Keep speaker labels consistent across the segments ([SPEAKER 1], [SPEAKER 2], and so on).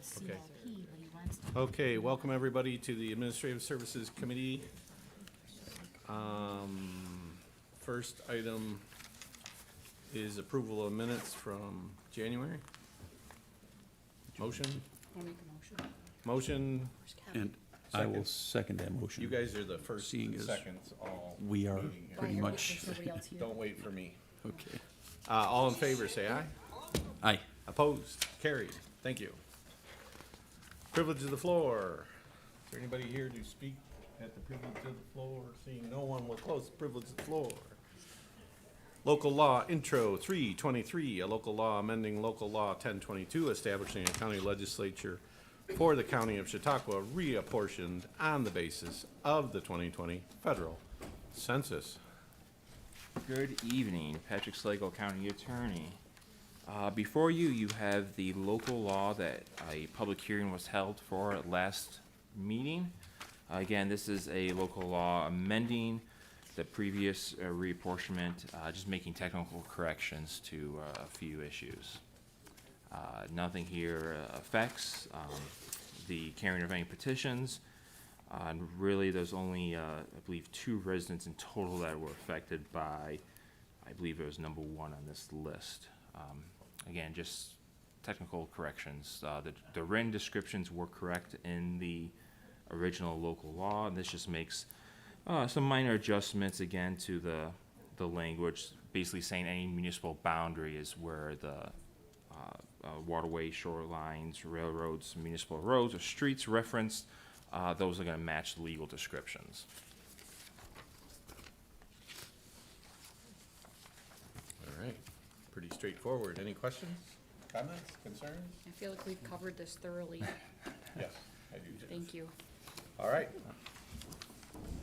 [SPEAKER 1] Okay.
[SPEAKER 2] CIP, but he wants to.
[SPEAKER 1] Okay, welcome everybody to the Administrative Services Committee. First item is approval of minutes from January. Motion?
[SPEAKER 2] I'll make a motion.
[SPEAKER 1] Motion,
[SPEAKER 3] And I will
[SPEAKER 1] Second.
[SPEAKER 3] second that motion.
[SPEAKER 1] you guys are the first
[SPEAKER 3] Seeing
[SPEAKER 1] and
[SPEAKER 3] as
[SPEAKER 1] seconds all.
[SPEAKER 3] we are
[SPEAKER 1] meeting here.
[SPEAKER 3] pretty
[SPEAKER 2] Why,
[SPEAKER 3] much,
[SPEAKER 2] there's nobody else here?
[SPEAKER 1] Don't wait for me.
[SPEAKER 3] okay.
[SPEAKER 1] All in favor, say aye.
[SPEAKER 3] Aye.
[SPEAKER 1] Opposed? Carried. Thank you. Privilege of the floor. Is there anybody here to speak at the privilege of the floor? Seeing no one, will close the privilege of the floor. Local law intro 323, a local law amending local law 1022, establishing a county legislature for the county of Chautauqua reapportioned on the basis of the 2020 federal census.
[SPEAKER 4] Good evening, Patrick Slagle, County Attorney. Before you, you have the local law that a public hearing was held for at last meeting. Again, this is a local law amending the previous reapportionment, just making technical corrections to a few issues. Nothing here affects the carrying of any petitions. And really, there's only, I believe, 2 residents in total that were affected by, I believe it was number 1 on this list. Again, just technical corrections. The written descriptions were correct in the original local law, and this just makes some minor adjustments again to the language, basically saying any municipal boundary is where the waterways, shorelines, railroads, municipal roads, or streets referenced. Those are going to match the legal descriptions.
[SPEAKER 1] All right, pretty straightforward. Any questions, comments, concerns?
[SPEAKER 2] I feel like we've covered this thoroughly.
[SPEAKER 1] Yes, I do. Jeff.
[SPEAKER 2] Thank you.
[SPEAKER 1] All right.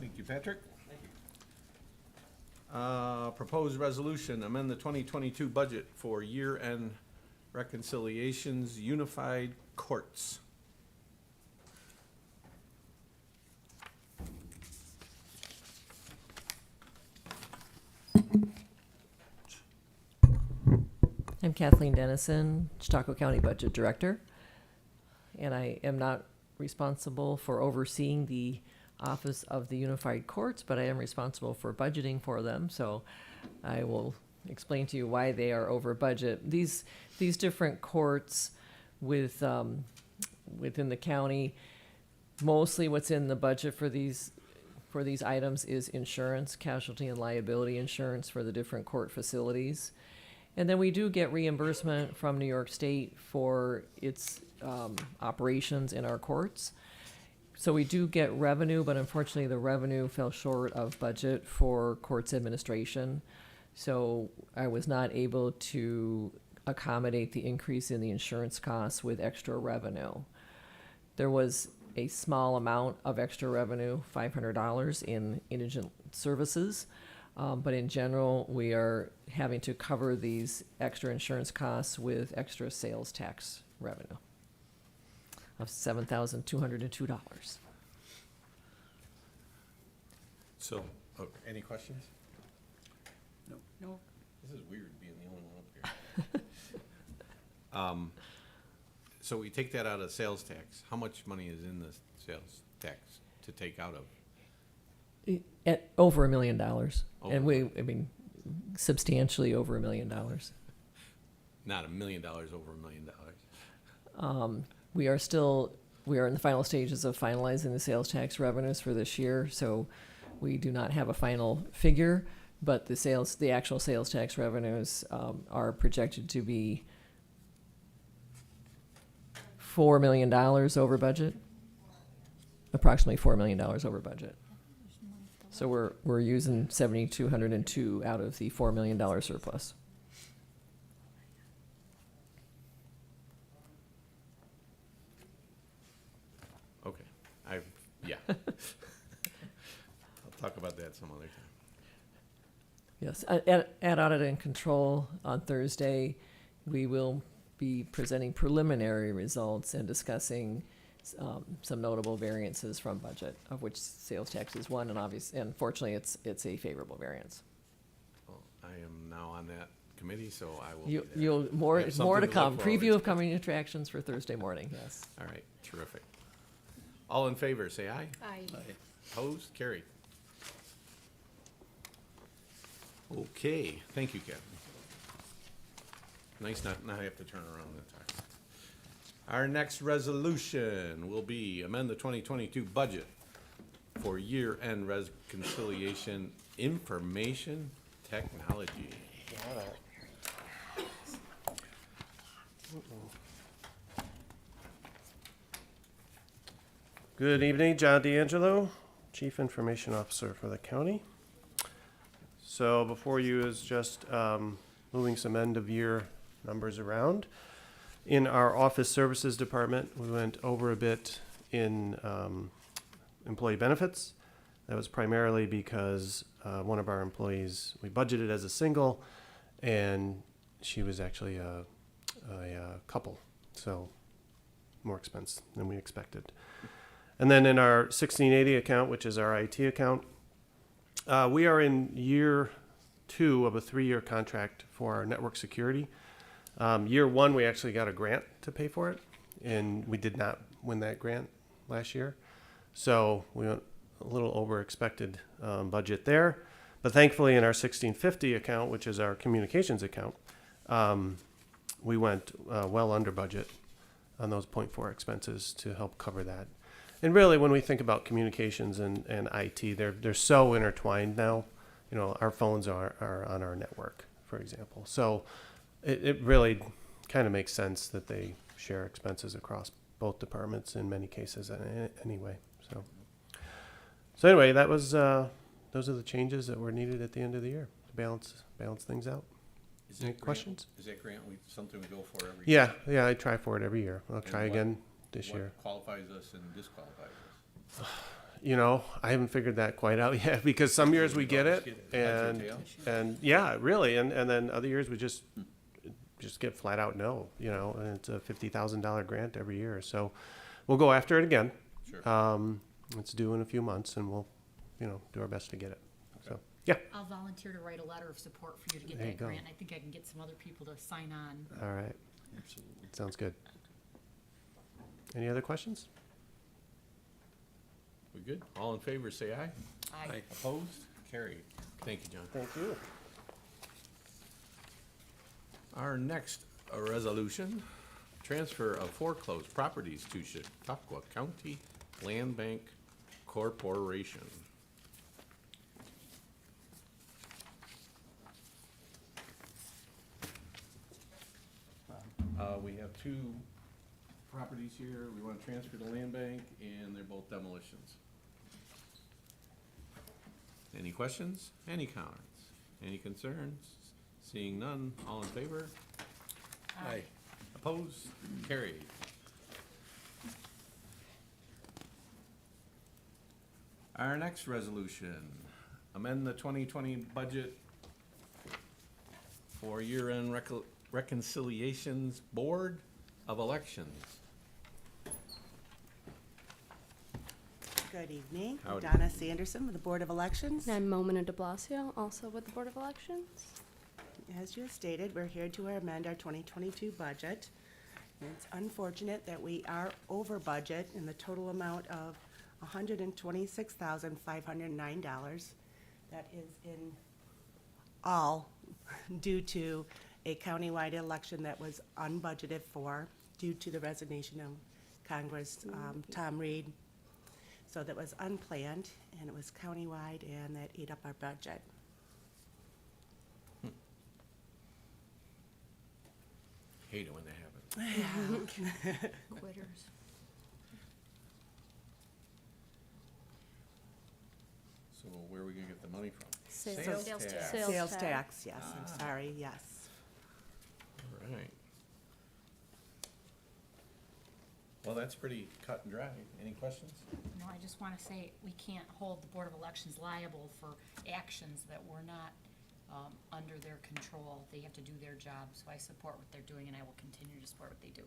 [SPEAKER 1] Thank you, Patrick. Proposed resolution, amend the 2022 budget for year-end reconciliations, unified courts.
[SPEAKER 5] I'm Kathleen Dennison, Chautauqua County Budget Director, and I am not responsible for overseeing the Office of the Unified Courts, but I am responsible for budgeting for them, so I will explain to you why they are over budget. These different courts within the county, mostly what's in the budget for these items is insurance, casualty and liability insurance for the different court facilities. And then we do get reimbursement from New York State for its operations in our courts. So we do get revenue, but unfortunately the revenue fell short of budget for courts administration. So I was not able to accommodate the increase in the insurance costs with extra revenue. There was a small amount of extra revenue, $500 in indigent services. But in general, we are having to cover these extra insurance costs with extra sales tax revenue of $7,202.
[SPEAKER 1] So, any questions?
[SPEAKER 2] No,
[SPEAKER 1] This is weird being the only one up here. So we take that out of sales tax. How much money is in the sales tax to take out of?
[SPEAKER 5] At over $1 million.
[SPEAKER 1] Over.
[SPEAKER 5] And substantially over $1 million.
[SPEAKER 1] Not $1 million, over $1 million.
[SPEAKER 5] We are in the final stages of finalizing the sales tax revenues for this year, so we do not have a final figure, but the actual sales tax revenues are projected to be $4 million over budget, approximately $4 million over budget. So we're using 7,202 out of the $4 million surplus.
[SPEAKER 1] Okay, yeah. I'll talk about that some other time.
[SPEAKER 5] Yes, at Audit and Control on Thursday, we will be presenting preliminary results and discussing some notable variances from budget, of which sales tax is one, and fortunately, it's a favorable variance.
[SPEAKER 1] Well, I am now on that committee, so I will be
[SPEAKER 5] You,
[SPEAKER 1] there.
[SPEAKER 5] you'll, more,
[SPEAKER 1] Have
[SPEAKER 5] more to
[SPEAKER 1] something to
[SPEAKER 5] come.
[SPEAKER 1] look forward
[SPEAKER 5] Preview
[SPEAKER 1] to.
[SPEAKER 5] of coming attractions for Thursday morning, yes.
[SPEAKER 1] All right, terrific. All in favor, say aye.
[SPEAKER 2] Aye.
[SPEAKER 1] Opposed? Carried. Okay, thank you, Kevin. Nice not have to turn around that time. Our next resolution will be amend the 2022 budget for year-end reconciliation information technology.
[SPEAKER 6] Good evening, John DAngelo, Chief Information Officer for the county. So before you is just moving some end-of-year numbers around. In our office services department, we went over a bit in employee benefits. That was primarily because one of our employees, we budgeted as a single, and she was actually a couple, so more expense than we expected. And then in our 1680 account, which is our IT account, we are in year 2 of a 3-year contract for our network security. Year 1, we actually got a grant to pay for it, and we did not win that grant last year. So we went a little over expected budget there. But thankfully in our 1650 account, which is our communications account, we went well under budget on those 0.4 expenses to help cover that. And really, when we think about communications and IT, they're so intertwined now. You know, our phones are on our network, for example. So it really kind of makes sense that they share expenses across both departments in many cases anyway. So anyway, that was those are the changes that were needed at the end of the year to balance things out.
[SPEAKER 1] Is
[SPEAKER 6] Any
[SPEAKER 1] that grant-
[SPEAKER 6] questions?
[SPEAKER 1] Is that grant something we go for every year?
[SPEAKER 6] Yeah, I try for it every year. I'll
[SPEAKER 1] And
[SPEAKER 6] try
[SPEAKER 1] what-
[SPEAKER 6] again this year.
[SPEAKER 1] What qualifies us and disqualifies us?
[SPEAKER 6] You know, I haven't figured that quite out yet because some years we get
[SPEAKER 1] always
[SPEAKER 6] it
[SPEAKER 1] get it. Heads or tails?
[SPEAKER 6] and yeah, really. And then other years we just get flat out no, you know, and it's a $50,000 grant every year. So we'll go after it again.
[SPEAKER 1] Sure.
[SPEAKER 6] It's due in a few months and we'll, do our best to get it. So, yeah.
[SPEAKER 2] I'll volunteer to write a letter of support for you to get
[SPEAKER 6] There you
[SPEAKER 2] that
[SPEAKER 6] go.
[SPEAKER 2] grant. I think I can get some other people to sign on.
[SPEAKER 6] All right. Sounds good. Any other questions?
[SPEAKER 1] We good? All in favor, say aye.
[SPEAKER 2] Aye.
[SPEAKER 1] Opposed? Carried. Thank you, John.
[SPEAKER 6] Thank you.
[SPEAKER 1] Our next resolution, transfer of foreclosed properties to Chautauqua County Land Bank Corporation. We have 2 properties here. We want to transfer to Land Bank, and they're both demolitions. Any questions? Any comments? Any concerns? Seeing none, all in favor?
[SPEAKER 2] Aye.
[SPEAKER 1] Opposed? Carried. Our next resolution, amend the 2020 budget for year-end reconciliations Board of Elections.
[SPEAKER 7] Good evening.
[SPEAKER 1] Howdy.
[SPEAKER 7] Donna Sanderson with the Board of Elections.
[SPEAKER 8] And I'm Momina de Blasio, also with the Board of Elections.
[SPEAKER 7] As you stated, we're here to amend our 2022 budget. It's unfortunate that we are over budget in the total amount of $126,509. That is in all due to a countywide election that was unbudgeted for due to the resignation of Congress, Tom Reed. So that was unplanned, and it was countywide, and that ate up our budget.
[SPEAKER 1] Hate it when that happens.
[SPEAKER 2] Quitters.
[SPEAKER 1] So where are we gonna get the money from?
[SPEAKER 8] Sales
[SPEAKER 2] Sales
[SPEAKER 1] tax.
[SPEAKER 2] tax.
[SPEAKER 7] Sales
[SPEAKER 8] tax.
[SPEAKER 7] tax, yes, I'm sorry, yes.
[SPEAKER 1] All right. Well, that's pretty cut and dry. Any questions?
[SPEAKER 2] No, I just want to say, we can't hold the Board of Elections liable for actions that were not under their control. They have to do their job, so I support what they're doing, and I will continue to support what they do.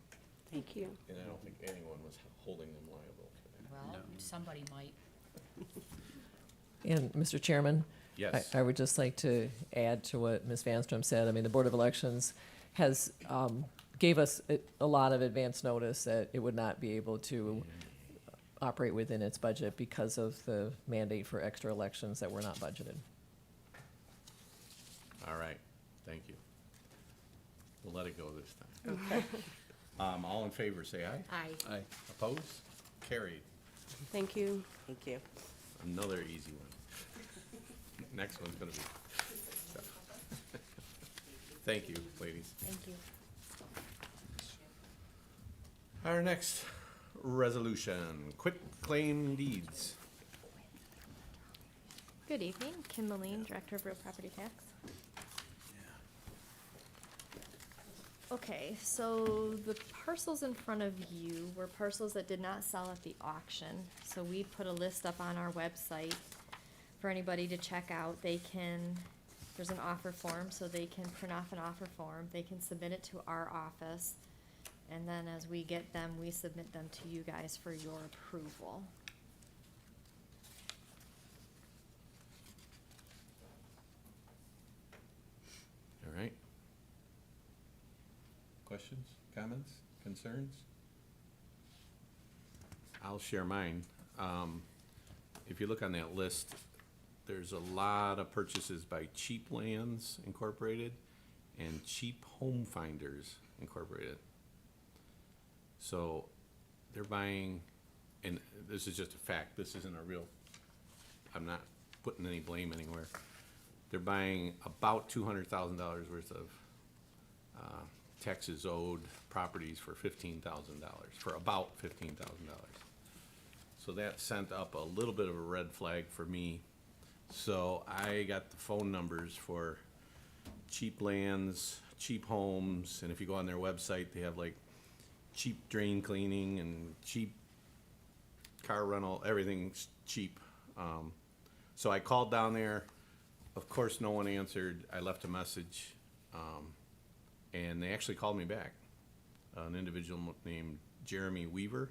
[SPEAKER 8] Thank you.
[SPEAKER 1] And I don't think anyone was holding them liable for that.
[SPEAKER 2] Well, somebody might.
[SPEAKER 5] And Mr. Chairman,
[SPEAKER 1] Yes.
[SPEAKER 5] I would just like to add to what Ms. Vanstrom said. I mean, the Board of Elections has, gave us a lot of advance notice that it would not be able to operate within its budget because of the mandate for extra elections that were not budgeted.
[SPEAKER 1] All right, thank you. We'll let it go this time. Okay. All in favor, say aye.
[SPEAKER 2] Aye.
[SPEAKER 3] Aye.
[SPEAKER 1] Opposed? Carried.
[SPEAKER 8] Thank you.
[SPEAKER 7] Thank you.
[SPEAKER 1] Another easy one. Next one's gonna be tough. Thank you, ladies.
[SPEAKER 2] Thank you.
[SPEAKER 1] Our next resolution, quit claim deeds.
[SPEAKER 9] Good evening, Kim Moline, Director of Real Property Tax. Okay, so the parcels in front of you were parcels that did not sell at the auction. So we put a list up on our website for anybody to check out. They can, there's an offer form, so they can print off an offer form. They can submit it to our office. And then as we get them, we submit them to you guys for your approval.
[SPEAKER 1] All right. Questions, comments, concerns? I'll share mine. If you look on that list, there's a lot of purchases by Cheap Lands Incorporated and Cheap Home Finders Incorporated. So they're buying, and this is just a fact, this isn't a real, I'm not putting any blame anywhere. They're buying about $200,000 worth of taxes owed properties for $15,000, for about $15,000. So that sent up a little bit of a red flag for me. So I got the phone numbers for Cheap Lands, Cheap Homes, and if you go on their website, they have like cheap drain cleaning and cheap car rental, everything's cheap. So I called down there. Of course, no one answered. I left a message, and they actually called me back. An individual named Jeremy Weaver.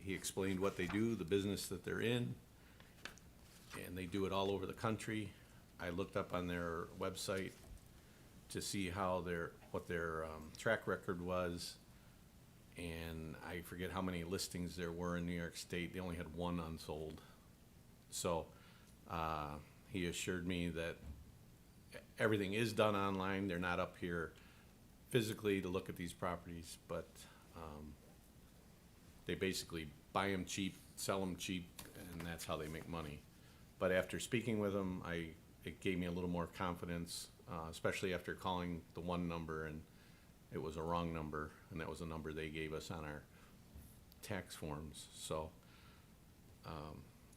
[SPEAKER 1] He explained what they do, the business that they're in, and they do it all over the country. I looked up on their website to see how what their track record was, and I forget how many listings there were in New York State. They only had one unsold. So he assured me that everything is done online. They're not up here physically to look at these properties, but they basically buy them cheap, sell them cheap, and that's how they make money. But after speaking with them, it gave me a little more confidence, especially after calling the one number and it was a wrong number, and that was the number they gave us on our tax forms. So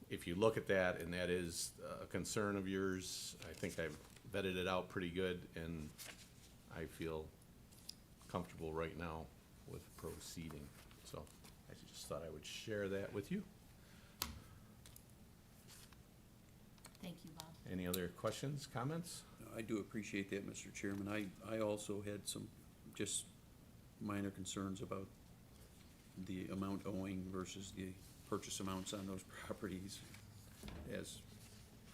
[SPEAKER 1] if you look at that and that is a concern of yours, I think I've vetted it out pretty good, and I feel comfortable right now with proceeding. So I just thought I would share that with you.
[SPEAKER 2] Thank you, Bob.
[SPEAKER 1] Any other questions, comments?
[SPEAKER 3] I do appreciate that, Mr. Chairman. I also had some just minor concerns about the amount owing versus the purchase amounts on those properties as.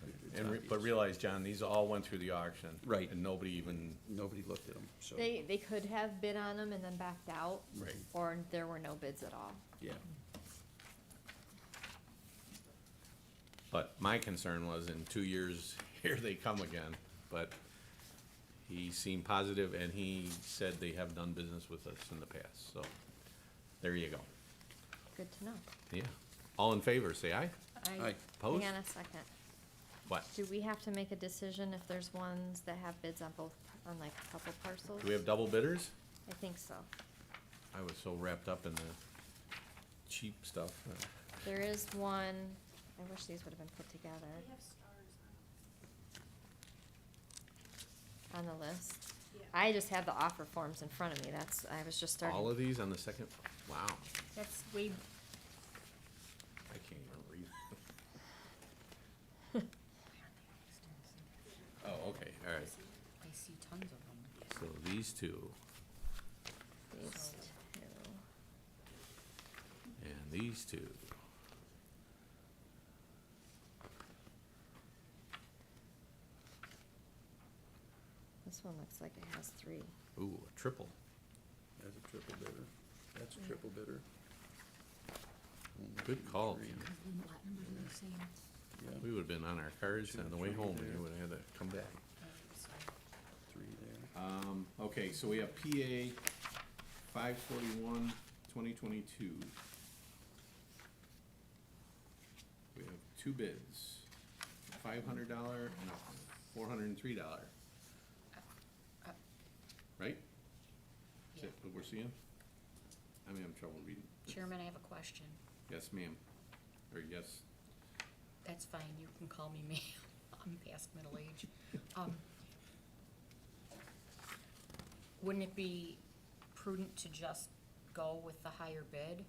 [SPEAKER 3] it's
[SPEAKER 1] But
[SPEAKER 3] obvious.
[SPEAKER 1] realize, John, these all went through the auction.
[SPEAKER 3] Right.
[SPEAKER 1] And nobody even,
[SPEAKER 3] Nobody looked at them, so,
[SPEAKER 9] They could have bid on them and then backed out.
[SPEAKER 1] Right.
[SPEAKER 9] Or there were no bids at all.
[SPEAKER 3] yeah.
[SPEAKER 1] but my concern was in 2 years, here they come again. But he seemed positive, and he said they have done business with us in the past, so there you go.
[SPEAKER 9] Good to know.
[SPEAKER 1] Yeah. All in favor, say aye.
[SPEAKER 3] Aye.
[SPEAKER 1] Opposed?
[SPEAKER 9] Hang on a second.
[SPEAKER 1] What?
[SPEAKER 9] Do we have to make a decision if there's ones that have bids on both, on like a couple parcels?
[SPEAKER 1] Do we have double bidders?
[SPEAKER 9] I think so.
[SPEAKER 1] I was so wrapped up in the cheap stuff.
[SPEAKER 9] There is one, I wish these would have been put together. On the list. I just have the offer forms in front of me, that's, I was just starting.
[SPEAKER 1] All of these on the second, wow,
[SPEAKER 2] That's way,
[SPEAKER 1] I can't even read. Oh, okay, all right.
[SPEAKER 2] I see tons of them.
[SPEAKER 1] So these two,
[SPEAKER 9] These two.
[SPEAKER 1] and these two.
[SPEAKER 9] This one looks like it has 3.
[SPEAKER 1] Ooh, a triple.
[SPEAKER 3] That's a triple bidder. That's a triple bidder.
[SPEAKER 1] Good call.
[SPEAKER 3] Three.
[SPEAKER 2] Lot number are the same.
[SPEAKER 3] Yeah,
[SPEAKER 1] We would've been on our cards on the way home, and you would've had to come back.
[SPEAKER 3] three there.
[SPEAKER 1] Okay, so we have PA 541-2022. We have 2 bids, $500 and a $403. Right? Is that what we're seeing? I'm having trouble reading.
[SPEAKER 2] Chairman, I have a question.
[SPEAKER 1] Yes, ma'am. Or yes,
[SPEAKER 2] That's fine, you can call me ma'am. I'm past middle age. Wouldn't it be prudent to just go with the higher bid?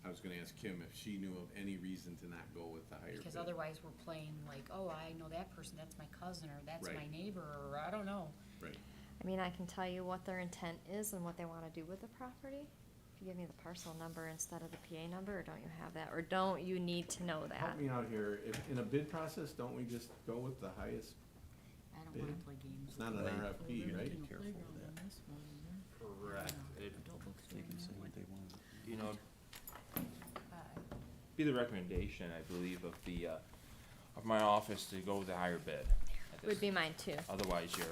[SPEAKER 1] I was gonna ask Kim if she knew of any reason to not go with the higher bid.
[SPEAKER 2] Because otherwise we're playing like, oh, I know that person, that's my cousin, or that's my
[SPEAKER 1] Right.
[SPEAKER 2] neighbor, or I don't know.
[SPEAKER 1] Right.
[SPEAKER 9] I mean, I can tell you what their intent is and what they wanna do with the property. If you give me the parcel number instead of the PA number, or don't you have that, or don't you need to know that?
[SPEAKER 1] Help me out here. If, in a bid process, don't we just go with the highest?
[SPEAKER 2] I don't wanna
[SPEAKER 1] Bid?
[SPEAKER 2] play games.
[SPEAKER 1] It's not an RFP, right?
[SPEAKER 3] Be careful with that.
[SPEAKER 4] Correct.
[SPEAKER 3] They can say what they want.
[SPEAKER 4] You know, be the recommendation, I believe, of the, of my office to go with the higher bid. at this-
[SPEAKER 9] Would be mine too.
[SPEAKER 4] Otherwise, you're,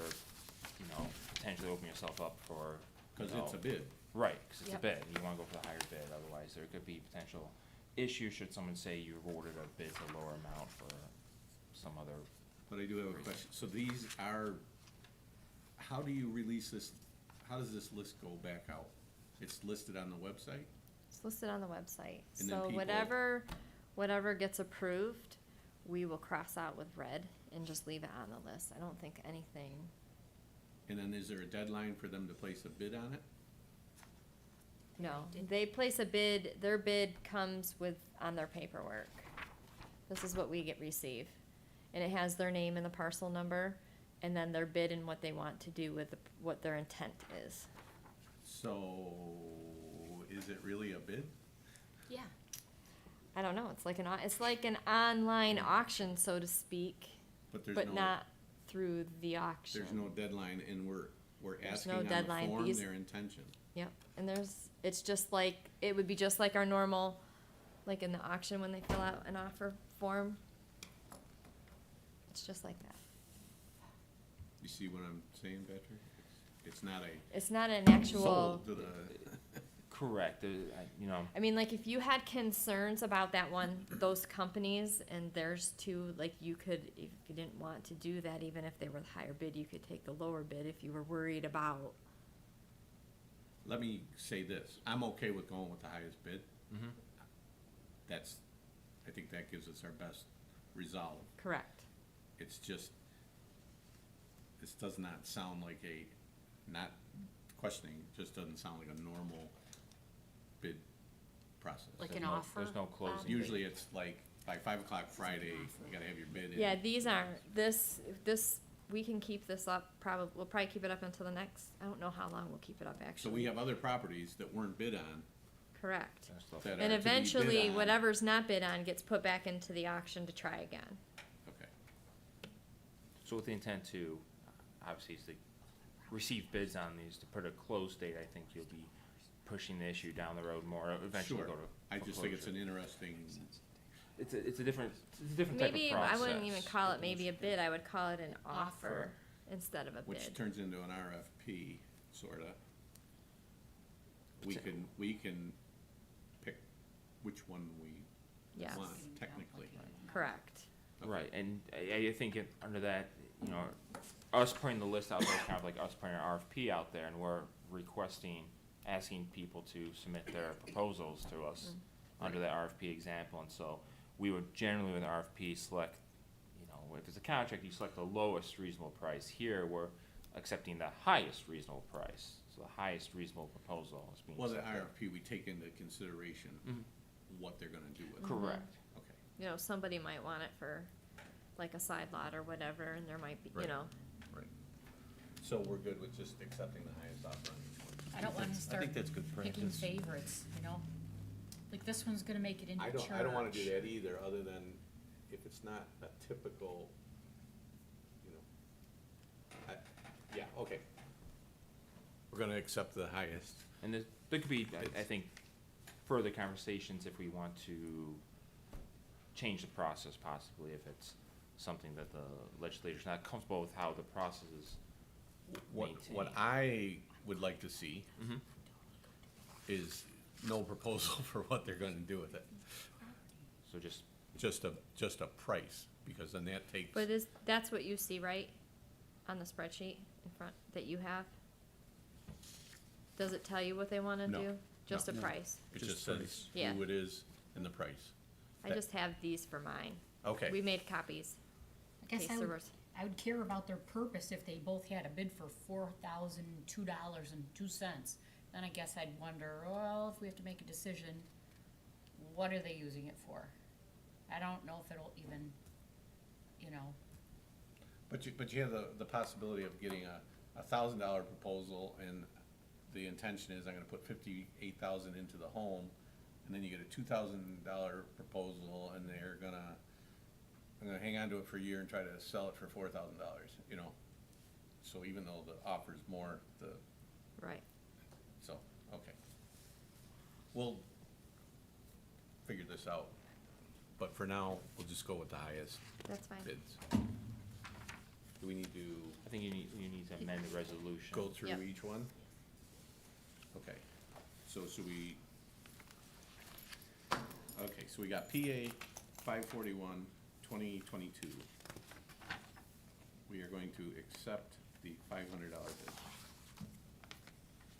[SPEAKER 4] you know, potentially opening yourself up for, you
[SPEAKER 1] Cause
[SPEAKER 4] know,
[SPEAKER 1] it's a bid.
[SPEAKER 4] right, cause it's a
[SPEAKER 2] Yep.
[SPEAKER 4] bid, you wanna go for the higher bid, otherwise there could be potential issues should someone say you awarded a bid for a lower amount for some other.
[SPEAKER 1] But I do have a question. So these are, how do you release this, how does this list go back out? It's listed on the website?
[SPEAKER 9] It's listed on the website.
[SPEAKER 1] And then
[SPEAKER 9] So
[SPEAKER 1] people-
[SPEAKER 9] whatever gets approved, we will cross out with red and just leave it on the list. I don't think anything,
[SPEAKER 1] And then is there a deadline for them to place a bid on it?
[SPEAKER 9] no. They place a bid, their bid comes with, on their paperwork. This is what we receive. And it has their name and the parcel number, and then their bid and what they want to do with what their intent is.
[SPEAKER 1] So, is it really a bid?
[SPEAKER 2] Yeah,
[SPEAKER 9] I don't know, it's like an online auction, so to speak,
[SPEAKER 1] But there's
[SPEAKER 9] but
[SPEAKER 1] no,
[SPEAKER 9] not through the auction.
[SPEAKER 1] there's no deadline and we're
[SPEAKER 9] There's
[SPEAKER 1] asking
[SPEAKER 9] no
[SPEAKER 1] on the
[SPEAKER 9] deadline.
[SPEAKER 1] form
[SPEAKER 9] These-
[SPEAKER 1] their intention.
[SPEAKER 9] Yep, and it's just like, it would be just like our normal, like in the auction when they fill out an offer form. It's just like that.
[SPEAKER 1] You see what I'm saying, Patrick? It's not a
[SPEAKER 9] It's not an actual,
[SPEAKER 1] sold to the,
[SPEAKER 4] Correct, you know,
[SPEAKER 9] I mean, like, if you had concerns about that one, those companies, and there's two, like, you could, if you didn't want to do that, even if they were the higher bid, you could take the lower bid if you were worried about.
[SPEAKER 1] let me say this, I'm okay with going with the highest bid.
[SPEAKER 4] mhm.
[SPEAKER 1] That's, I think that gives us our best resolve.
[SPEAKER 9] Correct.
[SPEAKER 1] It's just, this does not sound like a, not questioning, just doesn't sound like a normal bid process.
[SPEAKER 2] like
[SPEAKER 4] There's
[SPEAKER 2] an
[SPEAKER 4] no-
[SPEAKER 2] offer.
[SPEAKER 4] there's no closing.
[SPEAKER 1] Usually it's like, by 5 o'clock Friday, you gotta have your bid in.
[SPEAKER 9] Yeah, these aren't, we can keep this up, we'll probably keep it up until the next, I don't know how long we'll keep it up,
[SPEAKER 1] So
[SPEAKER 9] actually.
[SPEAKER 1] we have other properties that weren't bid on,
[SPEAKER 9] Correct.
[SPEAKER 4] That stuff.
[SPEAKER 1] that are
[SPEAKER 9] And
[SPEAKER 1] to be bid
[SPEAKER 9] eventually,
[SPEAKER 1] on.
[SPEAKER 9] whatever's not bid on gets put back into the auction to try again.
[SPEAKER 1] Okay,
[SPEAKER 4] So with the intent to, obviously, is to receive bids on these, to put a close date, I think you'll be pushing the issue down the road more, eventually
[SPEAKER 1] sure.
[SPEAKER 4] go to
[SPEAKER 1] I just think it's an
[SPEAKER 4] foreclosure.
[SPEAKER 1] interesting,
[SPEAKER 4] It's a different type of
[SPEAKER 9] Maybe, I wouldn't even
[SPEAKER 4] process.
[SPEAKER 9] call it maybe a bid, I would call it an offer
[SPEAKER 2] Offer.
[SPEAKER 9] instead of a
[SPEAKER 1] which
[SPEAKER 9] bid.
[SPEAKER 1] turns into an RFP, sorta. We can pick which one we
[SPEAKER 9] Yes,
[SPEAKER 1] want technically.
[SPEAKER 9] correct.
[SPEAKER 4] Right, and I think under that, you know, us putting the list out there is kind of like us putting an RFP out there, and we're requesting, asking people to submit their proposals to us under that RFP example, and so we would generally with an RFP select, you know, if it's a contract, you select the lowest reasonable price. Here, we're accepting the highest reasonable price, so the highest reasonable proposal is being
[SPEAKER 1] Well, the
[SPEAKER 4] accepted.
[SPEAKER 1] RFP, we take into consideration
[SPEAKER 4] Mhm.
[SPEAKER 1] what they're gonna do with it.
[SPEAKER 4] Correct.
[SPEAKER 1] Okay,
[SPEAKER 9] You know, somebody might want it for like a side lot or whatever, and there might be, you
[SPEAKER 1] Right.
[SPEAKER 9] know,
[SPEAKER 1] right. So we're good with just accepting the highest offer on each one?
[SPEAKER 2] I don't wanna
[SPEAKER 3] I
[SPEAKER 2] start
[SPEAKER 3] think that's good
[SPEAKER 2] picking
[SPEAKER 3] practice.
[SPEAKER 2] favorites, you know? Like this one's gonna make it into church.
[SPEAKER 1] I don't wanna do that either, other than if it's not a typical, you know, Yeah, okay. We're gonna accept the highest.
[SPEAKER 4] And there could be, I think, further conversations if we want to change the process possibly, if it's something that the legislature's not comfortable with how the process is
[SPEAKER 1] What
[SPEAKER 4] maintained.
[SPEAKER 1] I would like to see
[SPEAKER 4] Mhm.
[SPEAKER 1] is no proposal for what they're gonna do with it.
[SPEAKER 4] So just,
[SPEAKER 1] Just a price, because then that takes.
[SPEAKER 9] But that's what you see, right? On the spreadsheet in front that you have? Does it tell you what they wanna
[SPEAKER 1] No,
[SPEAKER 9] do? Just a
[SPEAKER 3] no.
[SPEAKER 9] price?
[SPEAKER 1] It
[SPEAKER 3] Just
[SPEAKER 1] just says
[SPEAKER 3] price.
[SPEAKER 9] Yeah.
[SPEAKER 1] who it is and the price.
[SPEAKER 9] I just have these for mine.
[SPEAKER 1] Okay.
[SPEAKER 9] We made copies.
[SPEAKER 2] I guess
[SPEAKER 9] Case
[SPEAKER 2] I
[SPEAKER 9] there
[SPEAKER 2] would,
[SPEAKER 9] was-
[SPEAKER 2] I would care about their purpose if they both had a bid for $4,002.02. Then I guess I'd wonder, well, if we have to make a decision, what are they using it for? I don't know if it'll even, you know,
[SPEAKER 1] But you have the possibility of getting a $1,000 proposal, and the intention is I'm gonna put 58,000 into the home, and then you get a $2,000 proposal, and I'm gonna hang on to it for a year and try to sell it for $4,000, you know? So even though the offer's more,
[SPEAKER 9] Right.
[SPEAKER 1] so, okay. We'll figure this out, but for now, we'll just go with the highest
[SPEAKER 9] That's fine.
[SPEAKER 1] bids. Do we need to
[SPEAKER 4] I think you need to amend the resolution.
[SPEAKER 1] go through
[SPEAKER 9] Yep.
[SPEAKER 1] each one? Okay, so should we? Okay, so we got PA 541, 2022. We are going to accept the $500 bid.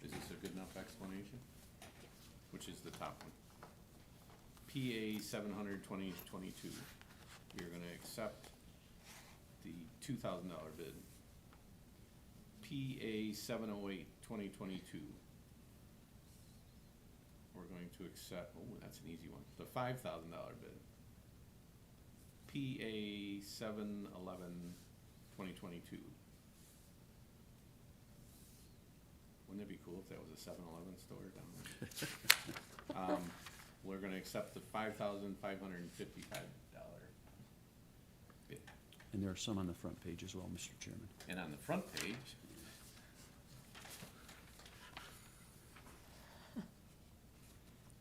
[SPEAKER 1] Is this a good enough explanation? Which is the top one? PA 700, 2022. We are gonna accept the $2,000 bid. PA 708, 2022. We're going to accept, oh, that's an easy one, the $5,000 bid. PA 711, 2022. Wouldn't it be cool if that was a 7-Eleven store down there? We're gonna accept the $5,555 bid.
[SPEAKER 3] And there are some on the front page as well, Mr. Chairman.
[SPEAKER 1] And on the front page,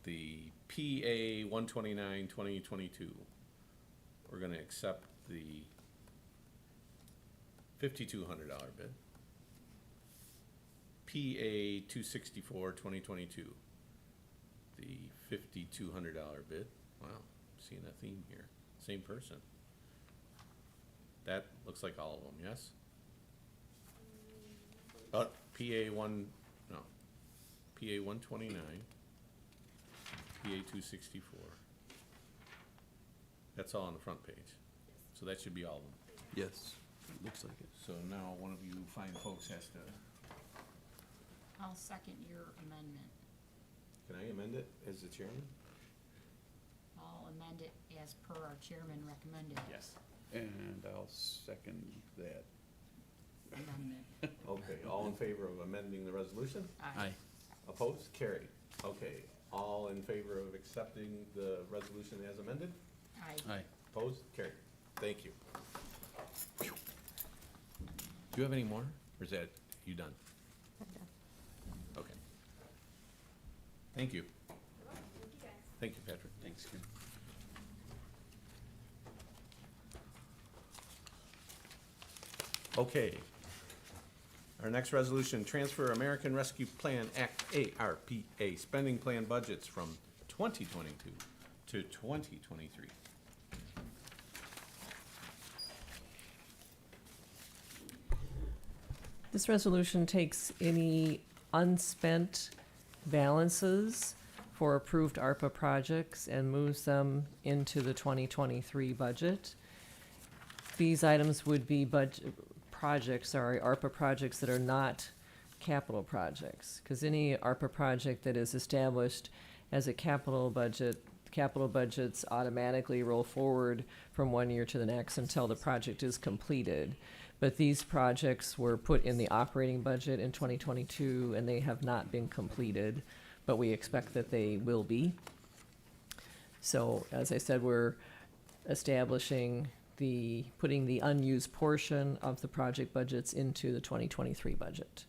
[SPEAKER 1] the PA 129, 2022, we're gonna accept the $5,200 bid. PA 264, 2022, the $5,200 bid. Wow, seeing a theme here. Same person. That looks like all of them, yes? PA 129, PA 264. That's all on the front page. So that should be all of them.
[SPEAKER 3] Yes, it looks like it.
[SPEAKER 1] So now one of you fine folks has to,
[SPEAKER 2] I'll second your amendment.
[SPEAKER 1] can I amend it as the chairman?
[SPEAKER 2] I'll amend it as per our chairman recommended
[SPEAKER 1] Yes.
[SPEAKER 3] And I'll second that.
[SPEAKER 2] amendment.
[SPEAKER 1] Okay, all in favor of amending the resolution?
[SPEAKER 2] Aye.
[SPEAKER 1] Opposed? Carried. Okay, all in favor of accepting the resolution as amended?
[SPEAKER 2] Aye.
[SPEAKER 3] Aye.
[SPEAKER 1] Opposed? Carried. Thank you. Do you have any more, or is that, you done?
[SPEAKER 9] I'm done.
[SPEAKER 1] Okay. Thank you. Thank you, Patrick.
[SPEAKER 3] Thanks, Ken.
[SPEAKER 1] Okay. Our next resolution, transfer American Rescue Plan Act, ARPA, spending plan budgets from 2022 to 2023.
[SPEAKER 5] This resolution takes any unspent balances for approved ARPA projects and moves them into the 2023 budget. These items would be ARPA projects that are not capital projects. Because any ARPA project that is established as a capital budget, capital budgets automatically roll forward from one year to the next until the project is completed. But these projects were put in the operating budget in 2022, and they have not been completed, but we expect that they will be. So, as I said, we're establishing putting the unused portion of the project budgets into the 2023 budget.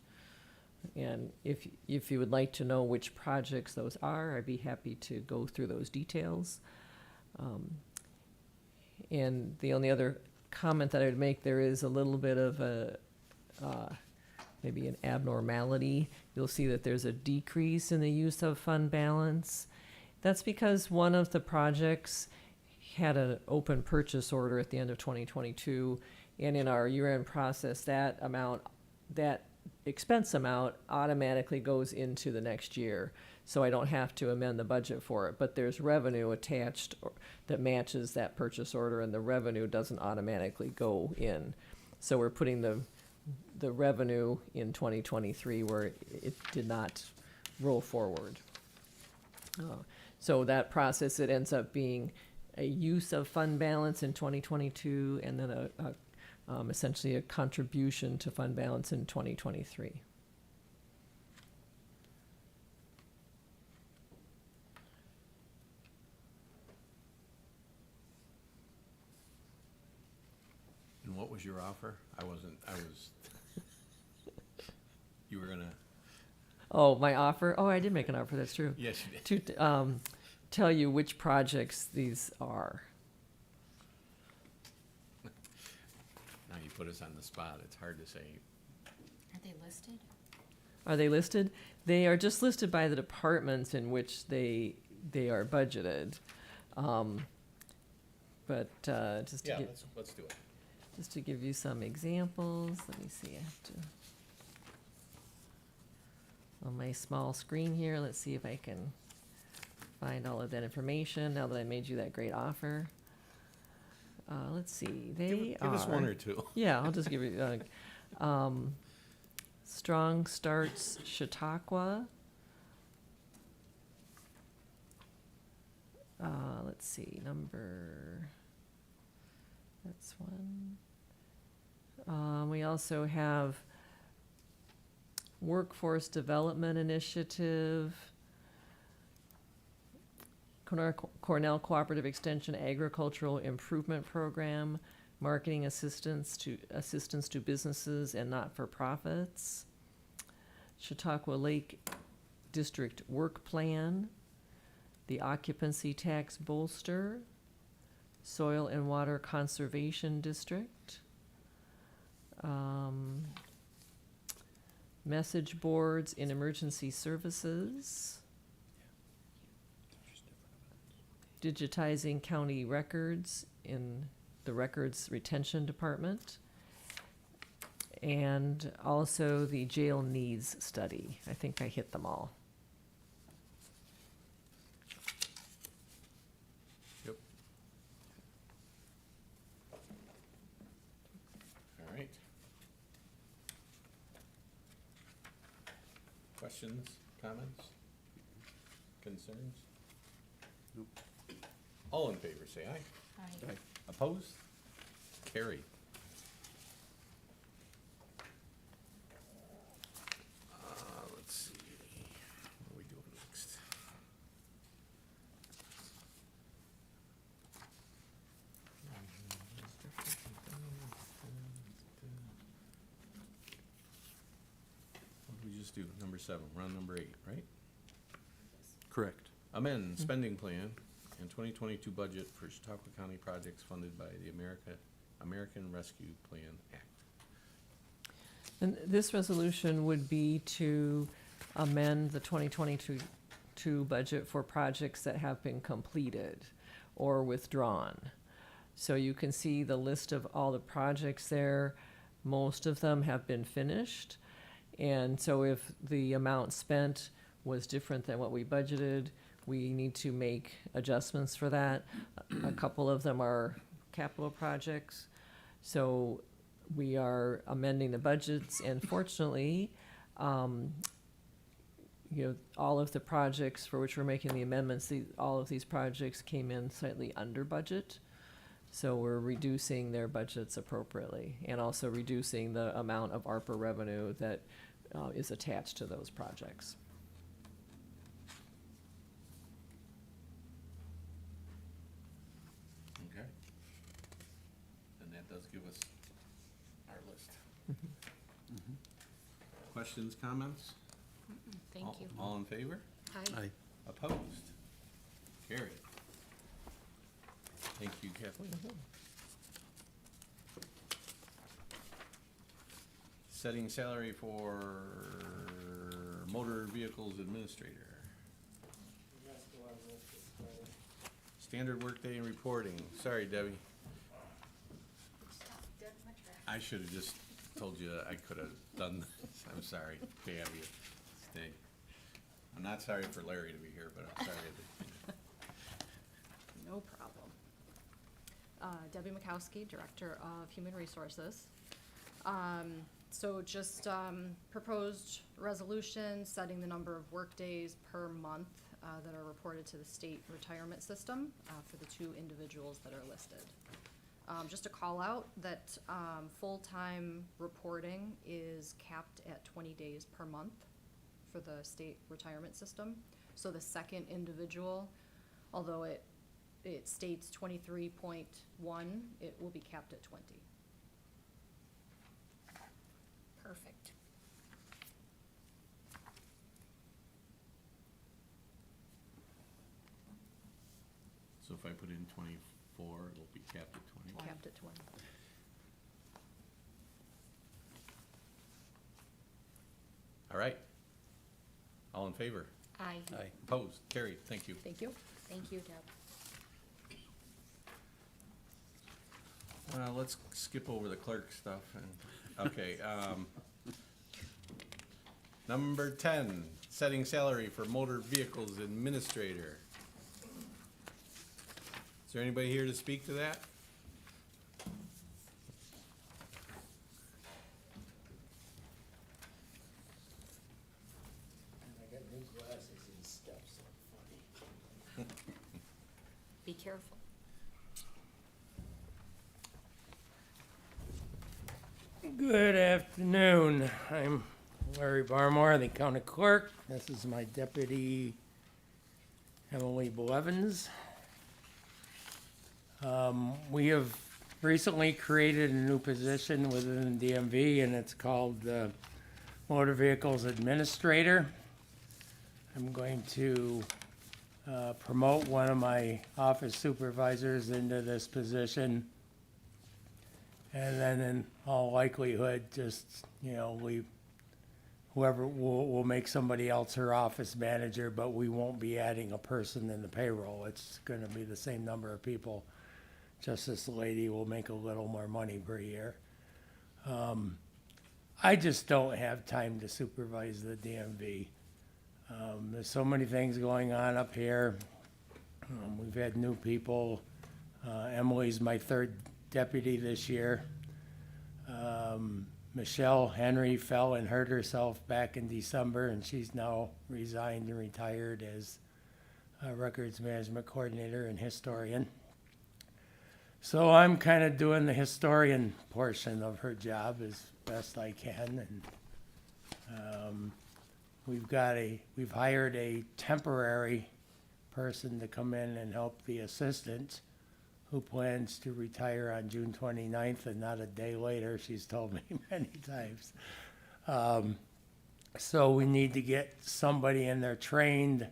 [SPEAKER 5] And if you would like to know which projects those are, I'd be happy to go through those details. And the only other comment that I would make, there is a little bit of a, maybe an abnormality. You'll see that there's a decrease in the use of fund balance. That's because one of the projects had an open purchase order at the end of 2022, and in our year-end process, that expense amount automatically goes into the next year. So I don't have to amend the budget for it, but there's revenue attached that matches that purchase order, and the revenue doesn't automatically go in. So we're putting the revenue in 2023 where it did not roll forward. So that process, it ends up being a use of fund balance in 2022, and then essentially a contribution to fund balance in 2023.
[SPEAKER 1] And what was your offer? You were gonna,
[SPEAKER 5] Oh, my offer? Oh, I did make an offer, that's true.
[SPEAKER 1] yes, you did.
[SPEAKER 5] To tell you which projects these are.
[SPEAKER 1] Now you put us on the spot. It's hard to say.
[SPEAKER 2] Are they listed?
[SPEAKER 5] Are they listed? They are just listed by the departments in which they are budgeted. But just to
[SPEAKER 1] Yeah,
[SPEAKER 5] get,
[SPEAKER 1] let's do it.
[SPEAKER 5] just to give you some examples, let me see, I have to, on my small screen here, let's see if I can find all of that information now that I made you that great offer. Let's see, they
[SPEAKER 1] Give us one
[SPEAKER 5] are-
[SPEAKER 1] or two.
[SPEAKER 5] Yeah, I'll just give you, Strong Starts Chautauqua. Let's see, that's one. We also have Workforce Development Initiative, Cornell Cooperative Extension Agricultural Improvement Program, Marketing Assistance to Businesses and Not-for-Profits, Chautauqua Lake District Work Plan, the Occupancy Tax Bolster, Soil and Water Conservation District, Message Boards in Emergency Services, Digitizing County Records in the Records Retention Department, and also the Jail Needs Study. I think I hit them all.
[SPEAKER 1] Yep. All right. Questions, comments, concerns?
[SPEAKER 3] Nope.
[SPEAKER 1] All in favor, say aye.
[SPEAKER 2] Aye.
[SPEAKER 1] Opposed? Carried. Let's see, what are we doing next? What did we just do? Number 7, we're on number 8, right?
[SPEAKER 3] Correct.
[SPEAKER 1] Amend spending plan and 2022 budget for Chautauqua County projects funded by the American Rescue Plan Act.
[SPEAKER 5] And this resolution would be to amend the 2022 budget for projects that have been completed or withdrawn. So you can see the list of all the projects there. Most of them have been finished. And so if the amount spent was different than what we budgeted, we need to make adjustments for that. A couple of them are capital projects. So we are amending the budgets, and fortunately, all of the projects for which we're making the amendments, all of these projects came in slightly under budget. So we're reducing their budgets appropriately, and also reducing the amount of ARPA revenue that is attached to those projects.
[SPEAKER 1] Okay. That does give us our list. Questions, comments?
[SPEAKER 2] Thank
[SPEAKER 1] All-
[SPEAKER 2] you.
[SPEAKER 1] All in favor?
[SPEAKER 3] Aye.
[SPEAKER 1] Opposed? Carried. Thank you, Kathleen. Setting salary for motor vehicles administrator. Standard workday and reporting. Sorry, Debbie. I should have just told you I could have done this. I'm sorry to have you stay. I'm not sorry for Larry to be here, but I'm sorry that.
[SPEAKER 10] No problem. Debbie Makowski, Director of Human Resources. So just proposed resolution setting the number of workdays per month that are reported to the state retirement system for the two individuals that are listed. Just a call out that full-time reporting is capped at 20 days per month for the state retirement system. So the second individual, although it states 23.1, it will be capped at 20.
[SPEAKER 2] Perfect.
[SPEAKER 1] So if I put in 24, it'll be capped at 20.
[SPEAKER 10] Capped at 20.
[SPEAKER 1] All right. All in favor?
[SPEAKER 2] Aye.
[SPEAKER 3] Aye.
[SPEAKER 1] Opposed? Carried. Thank you.
[SPEAKER 10] Thank you.
[SPEAKER 2] Thank you, Deb.
[SPEAKER 1] Let's skip over the clerk stuff and, okay, number 10, setting salary for motor vehicles administrator. Is there anybody here to speak to that?
[SPEAKER 11] I got new glasses and stuff, so funny.
[SPEAKER 2] Be careful.
[SPEAKER 11] Good afternoon. I'm Larry Barmore, the county clerk. This is my deputy, Emily Blevins. We have recently created a new position within the DMV, and it's called the Motor Vehicles Administrator. I'm going to promote one of my office supervisors into this position. And then in all likelihood, just, whoever, will make somebody else her office manager, but we won't be adding a person in the payroll. It's gonna be the same number of people. Just this lady will make a little more money per year. I just don't have time to supervise the DMV. There's so many things going on up here. We've had new people. Emily's my third deputy this year. Michelle Henry fell and hurt herself back in December, and she's now resigned and retired as a records management coordinator and historian. So I'm kind of doing the historian portion of her job as best I can, and we've hired a temporary person to come in and help the assistant, who plans to retire on June 29th and not a day later, she's told me many times. So we need to get somebody in there trained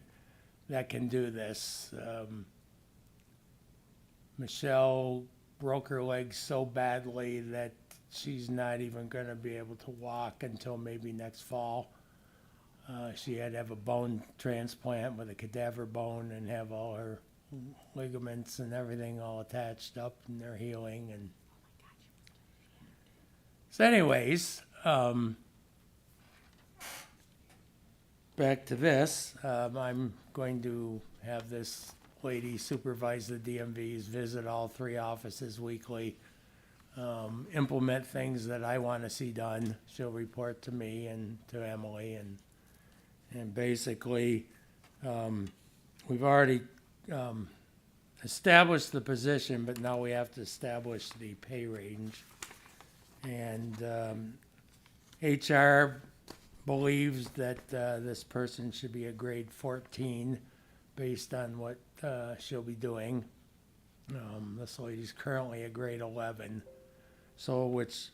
[SPEAKER 11] that can do this. Michelle broke her leg so badly that she's not even gonna be able to walk until maybe next fall. She had to have a bone transplant with a cadaver bone and have all her ligaments and everything all attached up, and they're healing. And so anyways, back to this. I'm going to have this lady supervise the DMVs, visit all three offices weekly, implement things that I want to see done. She'll report to me and to Emily, and basically, we've already established the position, but now we have to establish the pay range. And HR believes that this person should be a grade 14 based on what she'll be doing. This lady's currently a grade 11. So which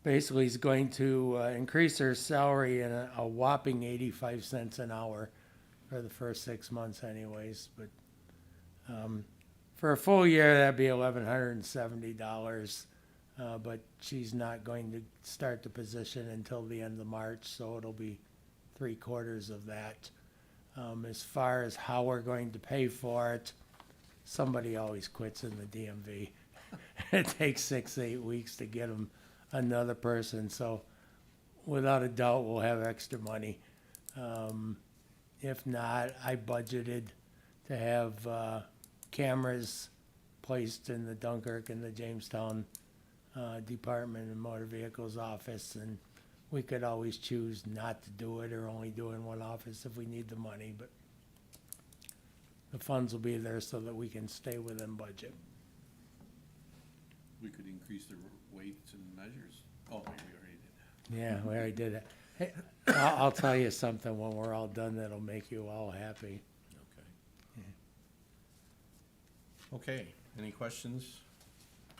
[SPEAKER 11] basically is going to increase her salary in a whopping 85 cents an hour for the first 6 months anyways. But for a full year, that'd be $1,170. But she's not going to start the position until the end of March, so it'll be 3/4 of that. As far as how we're going to pay for it, somebody always quits in the DMV. It takes 6 to 8 weeks to get them another person, so without a doubt, we'll have extra money. If not, I budgeted to have cameras placed in the Dunkirk and the Jamestown Department of Motor Vehicles office, and we could always choose not to do it or only do it in one office if we need the money, but the funds will be there so that we can stay within budget.
[SPEAKER 3] We could increase the weights and measures. Oh, we already did that.
[SPEAKER 11] Yeah, we already did it. Hey, I'll tell you something when we're all done that'll make you all happy.
[SPEAKER 1] Okay, any questions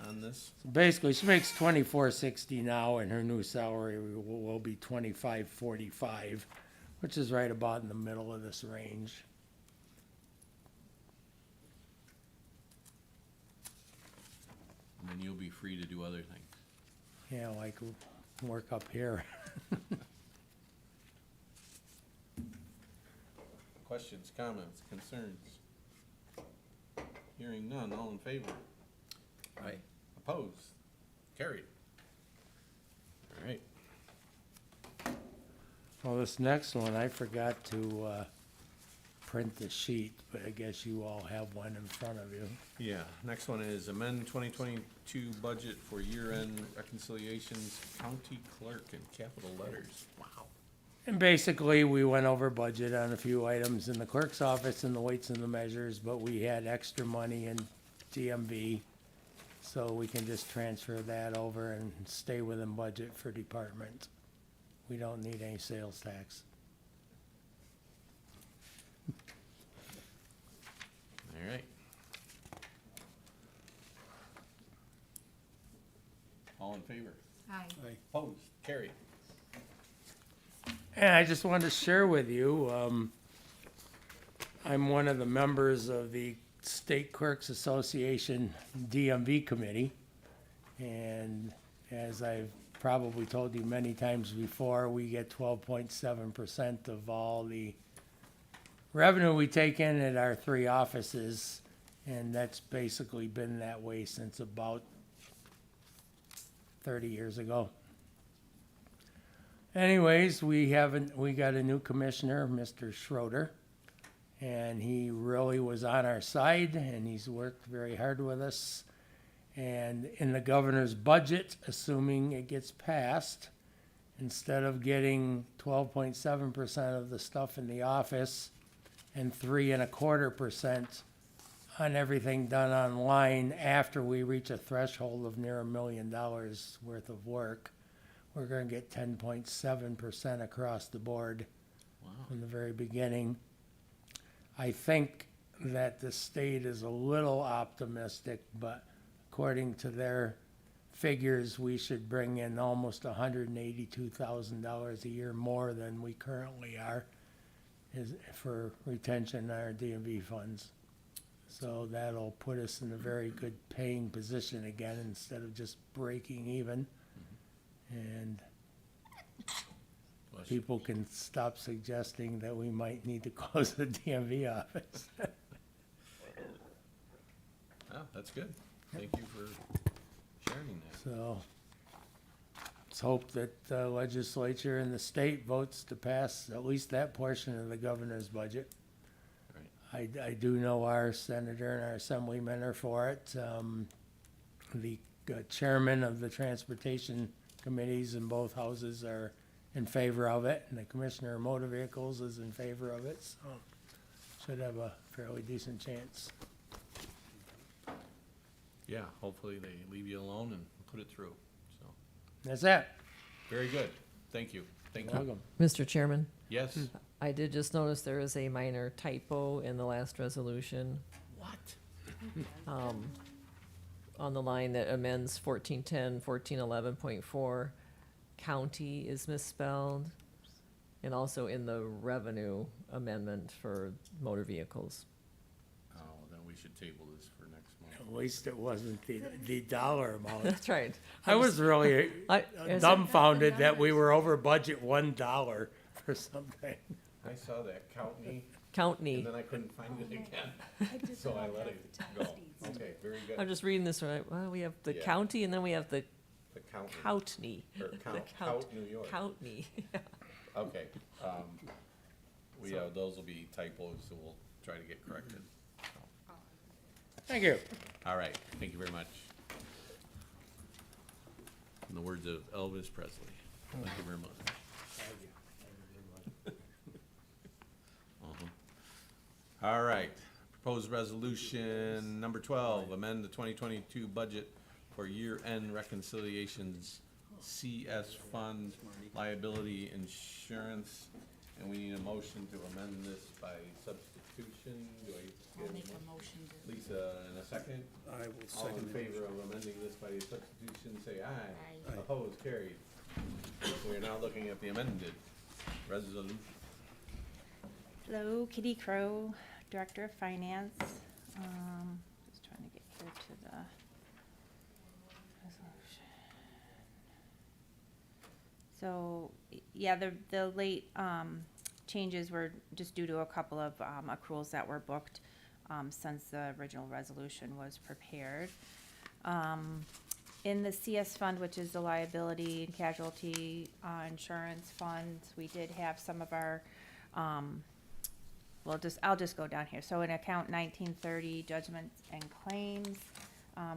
[SPEAKER 1] on this?
[SPEAKER 11] So basically, she makes $24.60 now, and her new salary will be $25.45, which is right about in the middle of this range.
[SPEAKER 3] And then you'll be free to do other things.
[SPEAKER 11] Yeah, like work up here.
[SPEAKER 1] Questions, comments, concerns? Hearing none, all in favor?
[SPEAKER 3] Aye.
[SPEAKER 1] Opposed? Carried. All right.
[SPEAKER 11] Well, this next one, I forgot to print the sheet, but I guess you all have one in front of you.
[SPEAKER 1] Yeah, next one is amend 2022 budget for year-end reconciliations, county clerk in capital letters. Wow.
[SPEAKER 11] And basically, we went over budget on a few items in the clerk's office and the weights and the measures, but we had extra money in DMV, so we can just transfer that over and stay within budget for department. We don't need any sales tax.
[SPEAKER 1] All right. All in favor?
[SPEAKER 2] Aye.
[SPEAKER 1] Opposed? Carried.
[SPEAKER 11] And I just wanted to share with you, I'm one of the members of the State Clerks Association DMV committee. And as I've probably told you many times before, we get 12.7% of all the revenue we take in at our 3 offices. And that's basically been that way since about 30 years ago. Anyways, we got a new commissioner, Mr. Schroeder, and he really was on our side, and he's worked very hard with us. And in the governor's budget, assuming it gets passed, instead of getting 12.7% of the stuff in the office and 3.25% on everything done online after we reach a threshold of near $1 million worth of work, we're going to get 10.7% across the board from the very beginning. I think that the state is a little optimistic, but according to their figures, we should bring in almost $182,000 a year more than we currently are for retention on our DMV funds. So that'll put us in a very good paying position again instead of just breaking even. And people can stop suggesting that we might need to close the DMV office.
[SPEAKER 1] Oh, that's good. Thank you for sharing that.
[SPEAKER 11] So let's hope that the legislature and the state votes to pass at least that portion of the governor's budget.
[SPEAKER 1] Right.
[SPEAKER 11] I do know our senator and our assemblymen are for it. The chairman of the transportation committees in both houses are in favor of it, and the commissioner of motor vehicles is in favor of it, so should have a fairly decent chance.
[SPEAKER 1] Yeah, hopefully they leave you alone and put it through, so.
[SPEAKER 11] That's that.
[SPEAKER 1] Very good. Thank you. Thank you.
[SPEAKER 11] Welcome.
[SPEAKER 5] Mr. Chairman,
[SPEAKER 1] Yes?
[SPEAKER 5] I did just notice there is a minor typo in the last resolution.
[SPEAKER 1] What?
[SPEAKER 5] on the line that amends 1410, 1411.4, county is misspelled. And also in the revenue amendment for motor vehicles.
[SPEAKER 1] Oh, then we should table this for next month.
[SPEAKER 11] At least it wasn't the dollar amount.
[SPEAKER 5] That's right.
[SPEAKER 11] I was really
[SPEAKER 5] Is it-
[SPEAKER 11] dumbfounded that we were over budget $1 for something.
[SPEAKER 1] I saw that County, and
[SPEAKER 5] County.
[SPEAKER 1] then I couldn't find it again, so I let it go. Okay, very
[SPEAKER 5] I'm
[SPEAKER 1] good.
[SPEAKER 5] just reading this right. Well, we have the
[SPEAKER 1] Yeah.
[SPEAKER 5] county and then we have the
[SPEAKER 1] The County,
[SPEAKER 5] county.
[SPEAKER 1] or
[SPEAKER 5] The
[SPEAKER 1] Count, New York.
[SPEAKER 5] County.
[SPEAKER 1] Okay, those will be typos, so we'll try to get corrected.
[SPEAKER 11] Thank you.
[SPEAKER 1] All right, thank you very much. In the words of Elvis Presley, thank you very much. All right, proposed resolution number 12, amend the 2022 budget for year-end reconciliations, CS Fund Liability Insurance, and we need a motion to amend this by substitution. Do I
[SPEAKER 2] I'll
[SPEAKER 1] get
[SPEAKER 2] make
[SPEAKER 1] a
[SPEAKER 2] a motion to.
[SPEAKER 1] Lisa, in a second?
[SPEAKER 3] I will
[SPEAKER 1] All in
[SPEAKER 3] second the
[SPEAKER 1] favor
[SPEAKER 3] motion.
[SPEAKER 1] of amending this by substitution, say aye.
[SPEAKER 2] Aye.
[SPEAKER 3] Aye.
[SPEAKER 1] Opposed, carried. We are now looking at the amended resolution.
[SPEAKER 12] Hello, Kitty Crow, Director of Finance. Just trying to get here to the resolution. So, yeah, the late, changes were just due to a couple of, accruals that were booked, since the original resolution was prepared. In the CS fund, which is the liability and casualty, insurance fund, we did have some of our, I'll just go down here. So in account 1930, judgments and claims,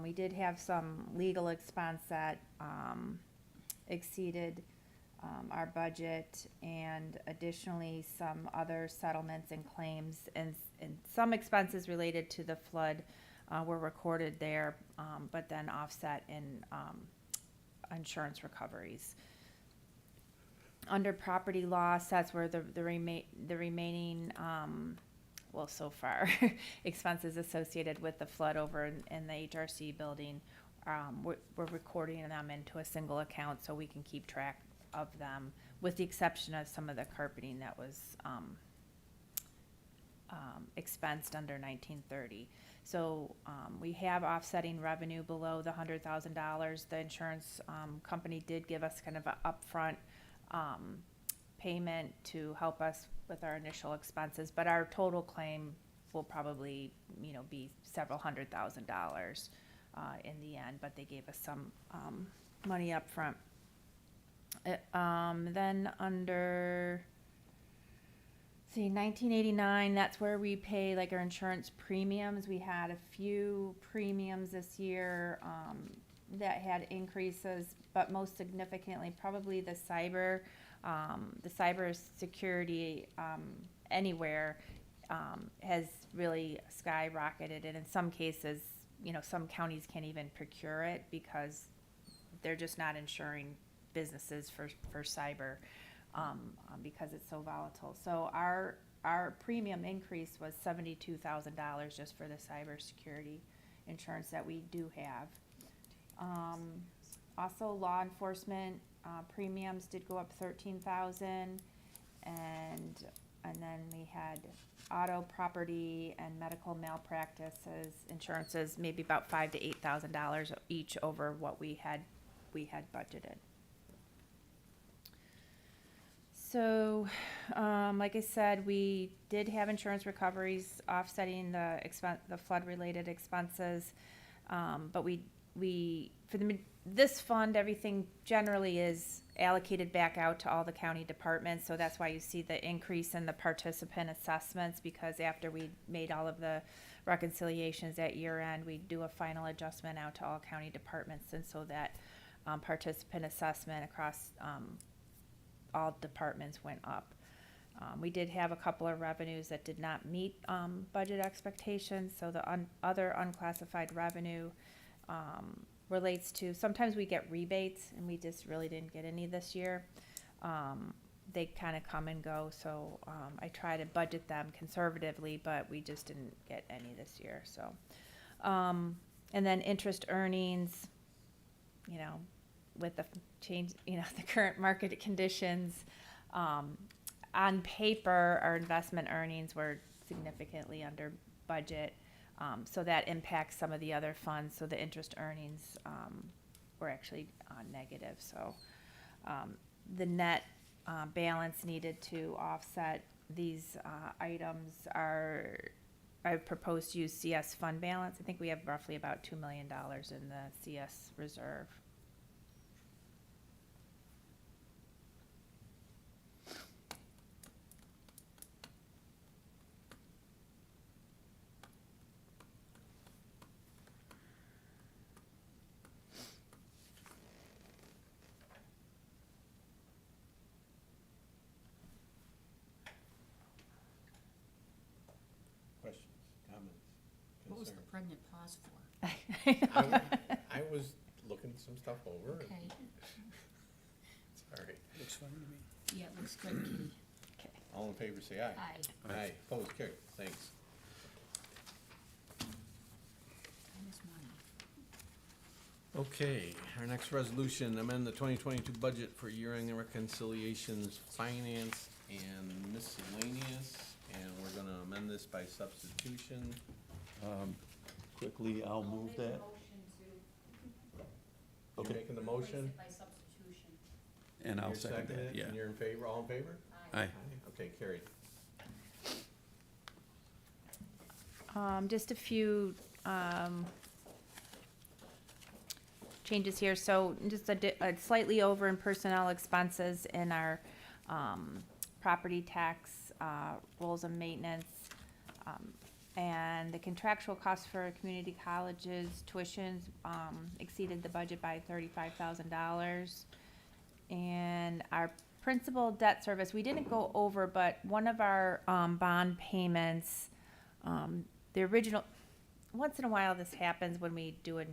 [SPEAKER 12] we did have some legal expense that exceeded our budget, and additionally some other settlements and claims, and some expenses related to the flood were recorded there, but then offset in insurance recoveries. Under property loss, that's where the remaining, so far, expenses associated with the flood over in the HRC building, we're recording them into a single account so we can keep track of them, with the exception of some of the carpeting that was expensed under 1930. So we have offsetting revenue below the $100,000. The insurance company did give us kind of an upfront payment to help us with our initial expenses, but our total claim will probably, be several $100,000 in the end, but they gave us some money up front. Then under, 1989, that's where we pay like our insurance premiums. We had a few premiums this year that had increases, but most significantly, probably the cyber security anywhere has really skyrocketed, and in some cases, some counties can't even procure it because they're just not insuring businesses for cyber because it's so volatile. So our premium increase was $72,000 just for the cybersecurity insurance that we do have. Also, law enforcement premiums did go up $13,000, and then we had auto, property, and medical malpractices insurances, maybe about $5,000 to $8,000 each over what we had budgeted. So, like I said, we did have insurance recoveries offsetting the flood-related expenses, but this fund, everything generally is allocated back out to all the county departments, so that's why you see the increase in the participant assessments, because after we made all of the reconciliations at year end, we do a final adjustment out to all county departments, and so that participant assessment across all departments went up. We did have a couple of revenues that did not meet budget expectations, so the other unclassified revenue relates to, sometimes we get rebates, and we just really didn't get any this year. They kind of come and go, so I try to budget them conservatively, but we just didn't get any this year. So And then interest earnings, you know, with the change, you know, the current market conditions, on paper, our investment earnings were significantly under budget. So that impacts some of the other funds, so the interest earnings, were actually, negative, so, the net, balance needed to offset these, items are, I've proposed to use CS fund balance. I think we have roughly about $2 million in the CS reserve.
[SPEAKER 1] Questions, comments,
[SPEAKER 2] What was the
[SPEAKER 1] concerns?
[SPEAKER 2] pregnant pause for?
[SPEAKER 1] I was looking some stuff over. and-
[SPEAKER 2] Okay,
[SPEAKER 1] Sorry.
[SPEAKER 3] Looks fine to me.
[SPEAKER 2] yeah, it looks good, Kitty.
[SPEAKER 1] All in favor, say aye.
[SPEAKER 2] Aye.
[SPEAKER 1] Aye, opposed, carried, thanks.
[SPEAKER 2] Time is money.
[SPEAKER 1] Okay, our next resolution, amend the 2022 budget for year-end reconciliations, finance, and miscellaneous. And we're gonna amend this by substitution.
[SPEAKER 3] Quickly, I'll move that.
[SPEAKER 1] You
[SPEAKER 3] Okay.
[SPEAKER 1] making the motion?
[SPEAKER 2] By substitution.
[SPEAKER 3] And I'll
[SPEAKER 1] You're
[SPEAKER 3] second
[SPEAKER 1] seconding
[SPEAKER 3] that,
[SPEAKER 1] it,
[SPEAKER 3] yeah.
[SPEAKER 1] And you're in favor, all in favor?
[SPEAKER 3] Aye.
[SPEAKER 1] Okay, carried.
[SPEAKER 12] Just a few, changes here. So just a slightly over in personnel expenses in our, property tax, rules and maintenance. And the contractual costs for community colleges tuitions, exceeded the budget by $35,000. And our principal debt service, we didn't go over, but one of our, bond payments, the original, once in a while this happens when we do a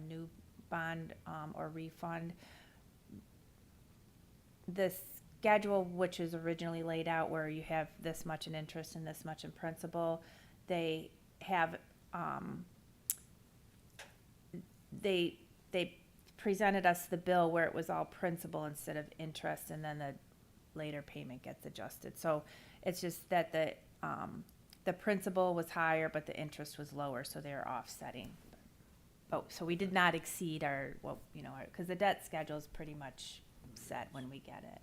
[SPEAKER 12] new bond, or refund. The schedule, which is originally laid out where you have this much in interest and this much in principal, they have, they presented us the bill where it was all principal instead of interest, and then the later payment gets adjusted. So it's just that the principal was higher, but the interest was lower, so they're offsetting. Oh, so we did not exceed our, well, you know, because the debt schedule is pretty much set when we get it.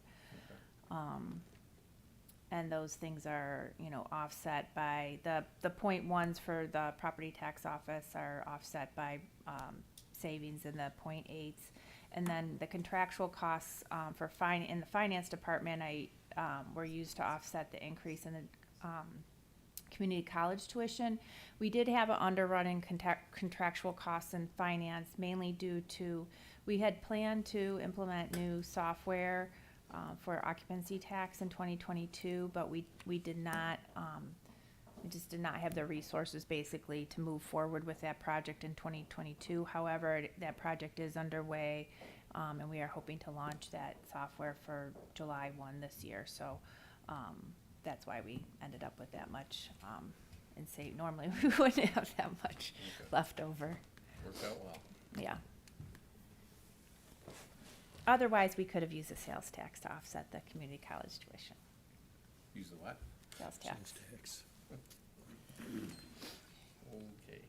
[SPEAKER 12] And those things are, you know, offset by the point ones for the property tax office are offset by, savings in the point eights. And then the contractual costs, in the finance department, were used to offset the increase in the, community college tuition. We did have an underrun in contractual costs in finance, mainly due to, we had planned to implement new software, for occupancy tax in 2022, but we did not, we just did not have the resources basically to move forward with that project in 2022. However, that project is underway, and we are hoping to launch that software for July 1 this year. So that's why we ended up with that much, and say normally we wouldn't have that much left over.
[SPEAKER 1] Worked out well.
[SPEAKER 12] Yeah. Otherwise, we could have used the sales tax to offset the community college tuition.
[SPEAKER 1] Use the what?
[SPEAKER 12] Sales tax.
[SPEAKER 3] Sales tax.
[SPEAKER 1] Okay.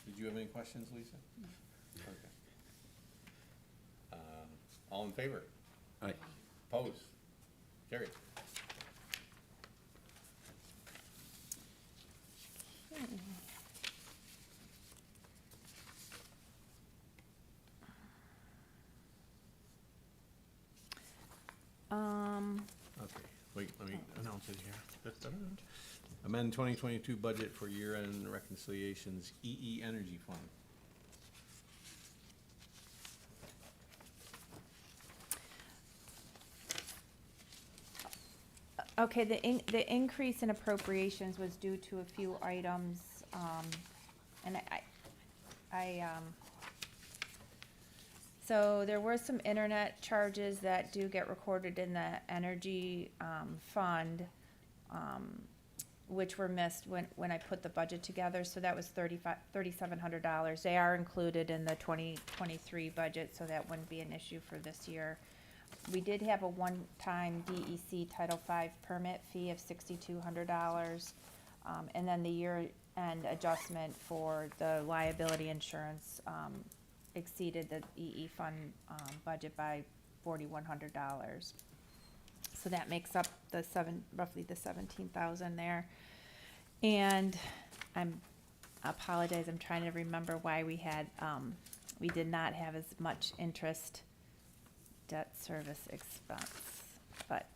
[SPEAKER 1] Did you have any questions, Lisa? Okay. All in favor?
[SPEAKER 3] Aye.
[SPEAKER 1] Opposed? Carried. Okay, wait, let me announce it here. Amend 2022 budget for year-end reconciliations, EE Energy Fund.
[SPEAKER 12] Okay, the increase in appropriations was due to a few items, and so there were some internet charges that do get recorded in the energy, fund, which were missed when I put the budget together, so that was $3,700. They are included in the 2023 budget, so that wouldn't be an issue for this year. We did have a one-time DEC Title V permit fee of $6,200, and then the year-end adjustment for the liability insurance exceeded the EE fund budget by $4,100. So that makes up the roughly the 17,000 there. And I apologize, I'm trying to remember why we had, we did not have as much interest debt service expense, but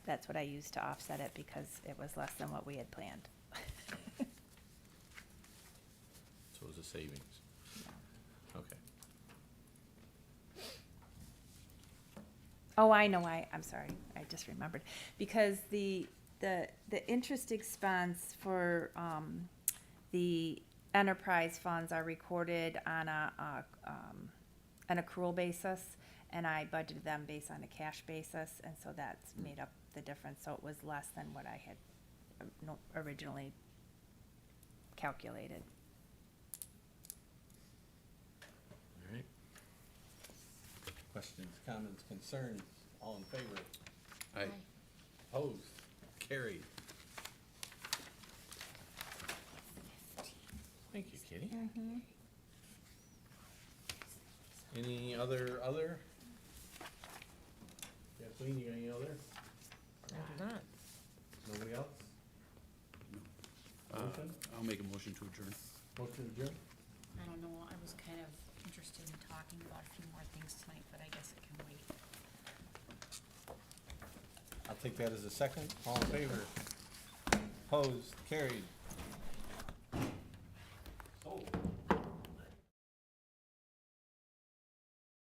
[SPEAKER 12] that's what I used to offset it because it was less than what we had planned.
[SPEAKER 1] So it was a savings. Okay.
[SPEAKER 12] Oh, I know why, I'm sorry, I just remembered. Because the interest expense for, the enterprise funds are recorded on an accrual basis, and I budgeted them based on a cash basis, and so that's made up the difference, so it was less than what I had originally calculated.
[SPEAKER 1] All right. Questions, comments, concerns, all in favor?
[SPEAKER 3] Aye.
[SPEAKER 1] Opposed? Carried. Thank you, Kitty. Any other? Kathleen, you got any other? Nobody else? Motion?
[SPEAKER 3] I'll make a motion to adjourn.
[SPEAKER 1] Motion adjourned?
[SPEAKER 2] I don't know, I was kind of interested in talking about a few more things tonight, but I guess it can wait.
[SPEAKER 1] I'll take that as a second. All in favor? Opposed? Carried.